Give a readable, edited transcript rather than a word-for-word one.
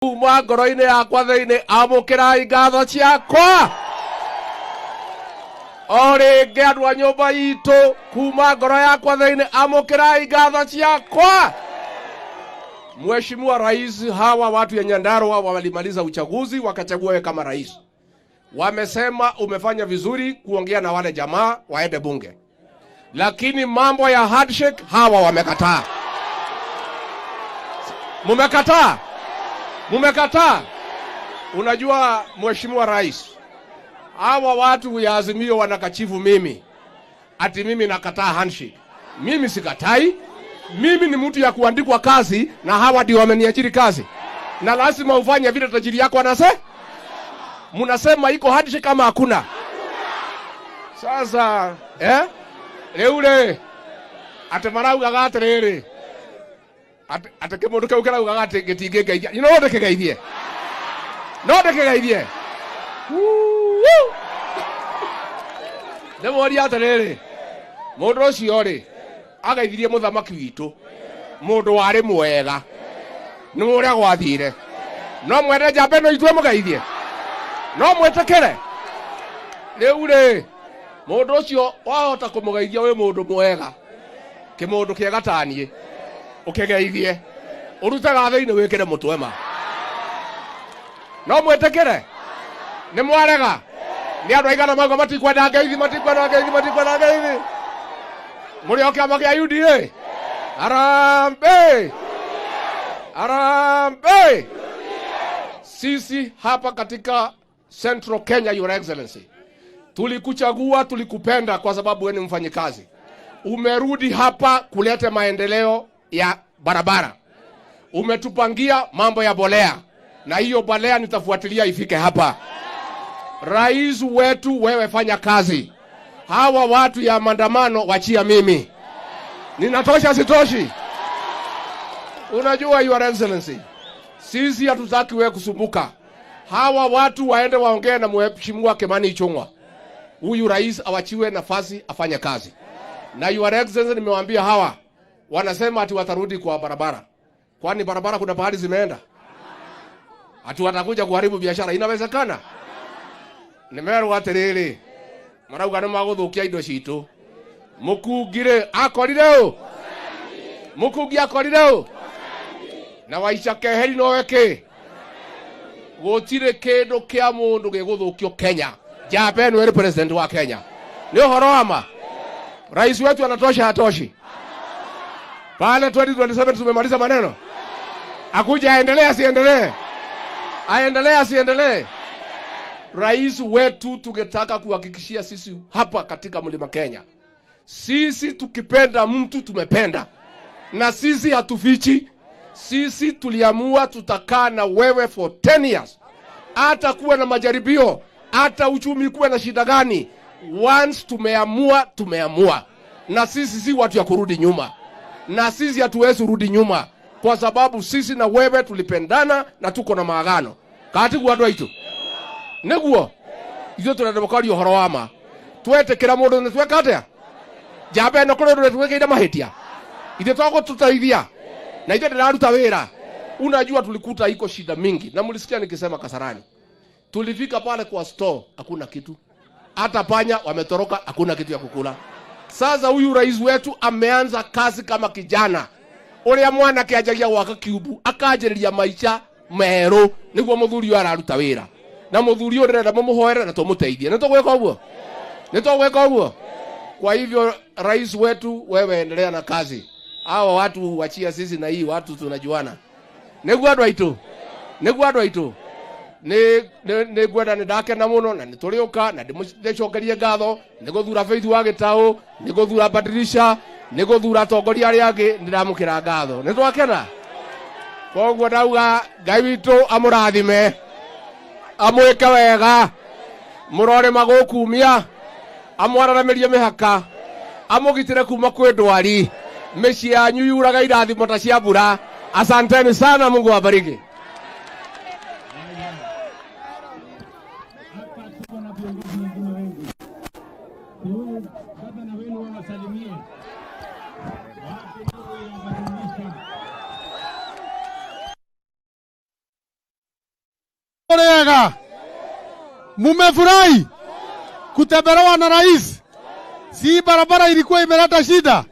Kuma ngoro-inĩ yakwa thĩinĩ amũkĩrai ngatho ciakwa. O rĩngĩ andũ a nyũmba itũ, kuma ngoro yakwa thĩinĩ amũkĩrai ngatho ciakwa. Mheshimiwa Rais, hawa watu ya Nyandarua walimaliza uchaguzi wakachagua wewe kama rais. Wamesema umefanya vizuri kuongea na wale jamaa waende bunge. Lakini mambo ya handshake hawa wamekataa. Mumekataa. Mumekataa. Unajua Mheshimiwa Rais, hawa watu ya Azimio wanakachifu mimi. Ati mimi nakataa handshake. Mimi sikatai. Mimi ni mtu ya kuandikwa kazi na hawa ndio wameniajiri kazi. Na lazima ufanye vile tajiri yako anasema. Munasema iko handshake kama hakuna. Sasa Leule atemarauga gaterere atekemundu kau karauga gate gitinge ngeithia you know what kegeithie no ndekegeithie Demoria aterere mundu ucio ri agaithirie muthamaki witu mundu wari mwega ni muria gwathire no mwende jambe no itwe mugeithie no mwetekere Leule mundu ucio wahota kumugeithia we mundu mwega kimundu kiega tanie ukigeithie urutaga thiini wikire mutwema no mwetekere ni mwarega ni andu aigana mago matikwenda ngeithi muri okiama kia UDA Arambe sisi hapa katika Central Kenya, Your Excellency, tulikuchagua, tulikupenda kwa sababu wewe ni mfanyikazi. Umerudi hapa kuleta maendeleo ya barabara. Umetupangia mambo ya bolea. Na hiyo bolea nitafuatilia ifike hapa. Rais wetu, wewe fanya kazi. Hawa watu ya maandamano wachia mimi. Ninatosha sitoshi? Unajua Your Excellency, sisi hatutaki wewe kusumbuka. Hawa watu waende waongee na Mheshimiwa Kimani Ichung'wa. Huyu rais awachiwe nafasi afanye kazi. Na Your Excellency, nimewaambia hawa wanasema ati watarudi kwa barabara. Kwani barabara kuna pahali zimeenda? Ati watakuja kuharibu biashara, inawezekana? Nimeru atiriri marauga nimaguthukia indo citu. Mukungire akorire u mukungi akorire u na waicake heri no weke gutire kindu kia mundu giguthukio Kenya. Jabe ni president wa Kenya. Ni uhoro ama rais wetu anatosha hatoshi? Pale 2027 tumemaliza maneno. Akuja aendelee siendelee? Aendelee siendelee? Rais wetu tungetaka kuhakikishia sisi hapa katika Mlima Kenya. Sisi tukipenda mtu tumependa. Na sisi hatufichi. Sisi tuliamua tutakaa na wewe for 10 years. Hata kuwe na majaribio, hata uchumi kuwe na shida gani. Once tumeamua. Na sisi si watu ya kurudi nyuma. Na sisi hatuwezi rudi nyuma. Kwa sababu sisi na wewe tulipendana na tuko na maagano. Kati guadwa itu. Neguo. Izo tunademokari uhoro wama. Tuwete kila mundu ne tweka atia. Jabe no kore ndu tweke ida mahitia. Ithe twako tutaithia. Na ithe ndiraruta wira. Unajua tulikuta iko shida mingi. Na mlisikia nikisema Kasarani. Tulifika pale kwa store hakuna kitu. Hata panya wametoroka hakuna kitu ya kukula. Sasa huyu rais wetu ameanza kazi kama kijana. Uria mwana kiajagia waka kiubu akajereria maisha mero niguo muthuri araruta wira. Na muthuri urenda mumuhoera na tumuteithie. Nitugweka uguo. Nitugweka uguo. Kwa hivyo rais wetu, wewe endelea na kazi. Hawa watu wachia sisi na hii watu tunajuana. Niguo andu aitu. Niguo andu aitu. Ni gwenda ni ndake na muno na nituriuka na ndimucokerie ngatho niguthura Faith wa Gitau niguthura Badirisha niguthura tongoria ari angi ndiramukira ngatho nitwakena koguo ndauga Ngai witu amurathime amwike wega murore magukumia amwararamirie mihaka amugitire kuma kwi ndwari micii yanyu yuraga irathimo ta cia mbura. Asanteni sana, Mungu awabariki. Baba na wenu wasalimie. Orega. Mumefurahi kutembelewa na rais? Si barabara ilikuwa imeleta shida?